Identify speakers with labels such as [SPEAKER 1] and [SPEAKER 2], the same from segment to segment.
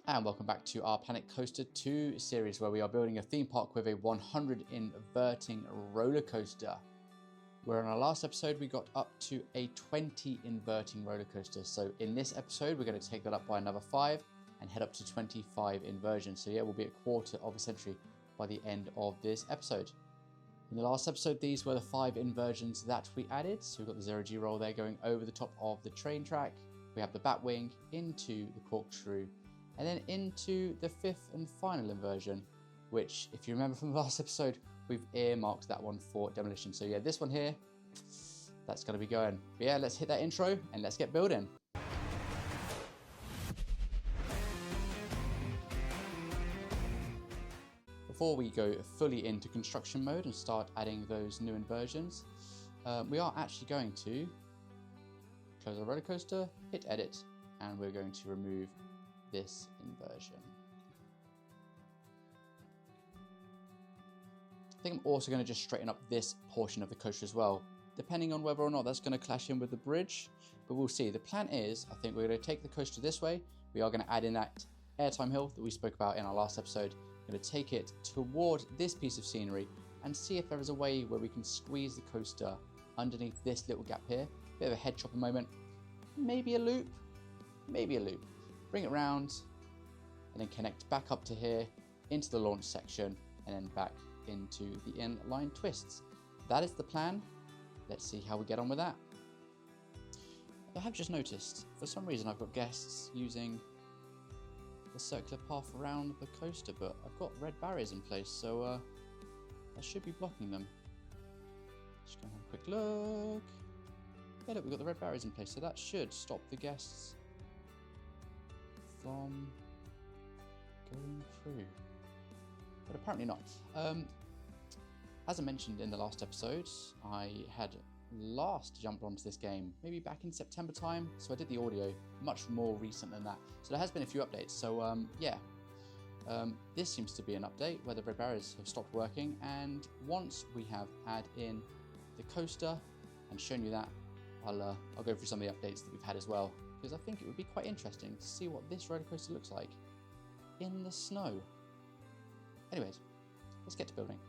[SPEAKER 1] And welcome back to our Planet Coaster 2 series, where we are building a theme park with a 100 inverting roller coaster. Where in our last episode we got up to a 20 inverting roller coaster. So in this episode we're going to take that up by another 5 and head up to 25 inversions. So yeah, we'll be at quarter of a century by the end of this episode. In the last episode, these were the 5 inversions that we added. So we've got the 0G roll there going over the top of the train track. We have the bat wing into the corkscrew, and then into the 5th and final inversion, which, if you remember from the last episode, we've earmarked that one for demolition. So yeah, this one here, that's going to be going. But yeah, let's hit that intro and let's get building. Before we go fully into construction mode and start adding those new inversions, we are actually going to close our roller coaster, hit edit, and we're going to remove this inversion. I think I'm also going to just straighten up this portion of the coaster as well, depending on whether or not that's going to clash in with the bridge, but we'll see. The plan is, I think we're going to take the coaster this way. We are going to add in that airtime hill that we spoke about in our last episode. I'm going to take it toward this piece of scenery and see if there is a way where we can squeeze the coaster underneath this little gap here. Bit of a head chopper moment. Maybe a loop. Maybe a loop. Bring it round and then connect back up to here into the launch section and then back into the inline twists. That is the plan. Let's see how we get on with that. I have just noticed, for some reason I've got guests using the circular path around the coaster, but I've got red barriers in place, so I should be blocking them. Just gonna have a quick look. Yeah, look, we've got the red barriers in place, so that should stop the guests from going through. But apparently not. As I mentioned in the last episode, I had last jumped onto this game maybe back in September time, so I did the audio much more recent than that. So there has been a few updates. So yeah, this seems to be an update where the red barriers have stopped working, and once we have added in the coaster and shown you that, I'll go through some of the updates that we've had as well, because I think it would be quite interesting to see what this roller coaster looks like in the snow. Anyways, let's get to building.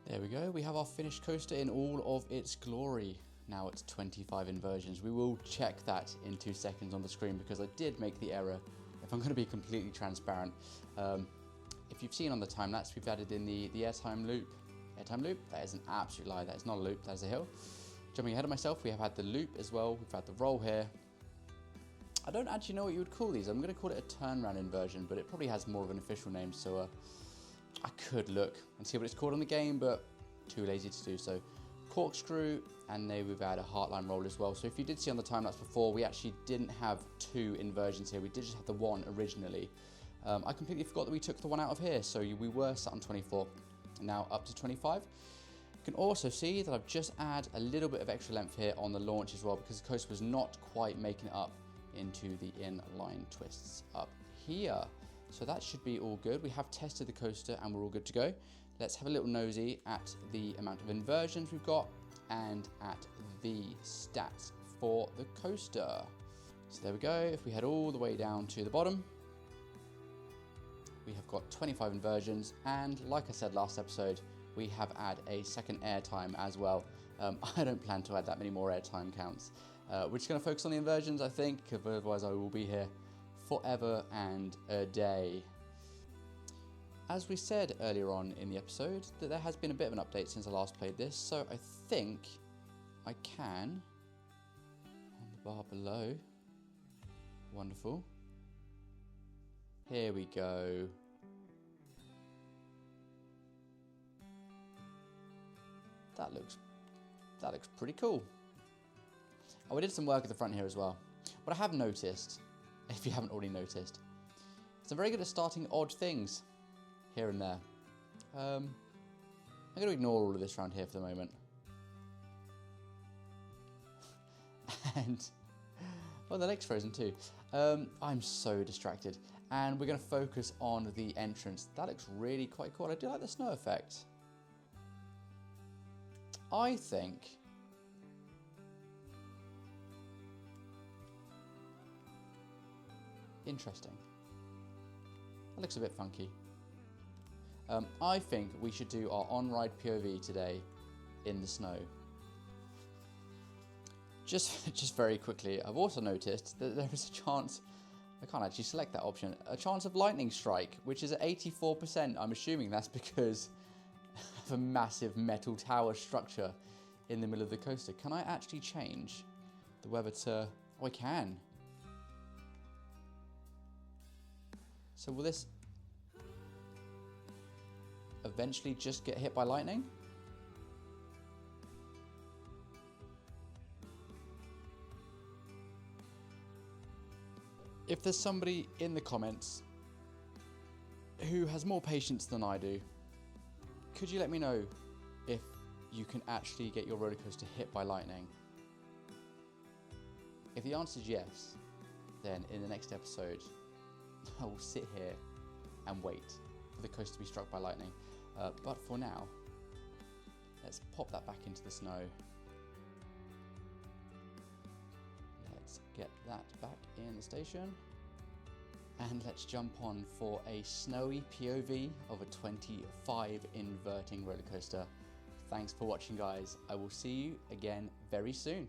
[SPEAKER 1] There we go, we have our finished coaster in all of its glory. Now it's 25 inversions. We will check that in 2 seconds on the screen, because I did make the error, if I'm going to be completely transparent. If you've seen on the time lapse, we've added in the airtime loop. Airtime loop? That is an absolute lie, that is not a loop, that is a hill. Jumping ahead of myself, we have had the loop as well, we've had the roll here. I don't actually know what you would call these. I'm going to call it a turnaround inversion, but it probably has more of an official name, so I could look and see what it's called on the game, but too lazy to do so. Corkscrew, and then we've had a heartline roll as well. So if you did see on the time lapse before, we actually didn't have 2 inversions here. We did just have the 1 originally. I completely forgot that we took the 1 out of here, so we were sat on 24, now up to 25. You can also see that I've just added a little bit of extra length here on the launch as well, because the coaster was not quite making it up into the inline twists up here. So that should be all good. We have tested the coaster and we're all good to go. Let's have a little nosy at the amount of inversions we've got and at the stats for the coaster. So there we go. If we head all the way down to the bottom, we have got 25 inversions, and like I said last episode, we have added a second airtime as well. I don't plan to add that many more airtime counts. We're just going to focus on the inversions, I think, otherwise I will be here forever and a day. As we said earlier on in the episode, that there has been a bit of an update since I last played this, so I think I can, on the bar below, wonderful. Here we go. That looks pretty cool. Oh, we did some work at the front here as well. What I have noticed, if you haven't already noticed, is I'm very good at starting odd things here and there. I'm going to ignore all of this around here for the moment. And, well, the lake's frozen too. I'm so distracted. And we're going to focus on the entrance. That looks really quite cool. I do like the snow effect. I think interesting. That looks a bit funky. I think we should do our on-ride POV today in the snow. Just very quickly, I've also noticed that there is a chance, I can't actually select that option, a chance of lightning strike, which is at 84%. I'm assuming that's because of a massive metal tower structure in the middle of the coaster. Can I actually change the weather to, oh I can. So will this eventually just get hit by lightning? If there's somebody in the comments who has more patience than I do, could you let me know if you can actually get your roller coaster hit by lightning? If the answer is yes, then in the next episode, I will sit here and wait for the coaster to be struck by lightning. But for now, let's pop that back into the snow. Let's get that back in the station. And let's jump on for a snowy POV of a 25 inverting roller coaster. Thanks for watching, guys. I will see you again very soon.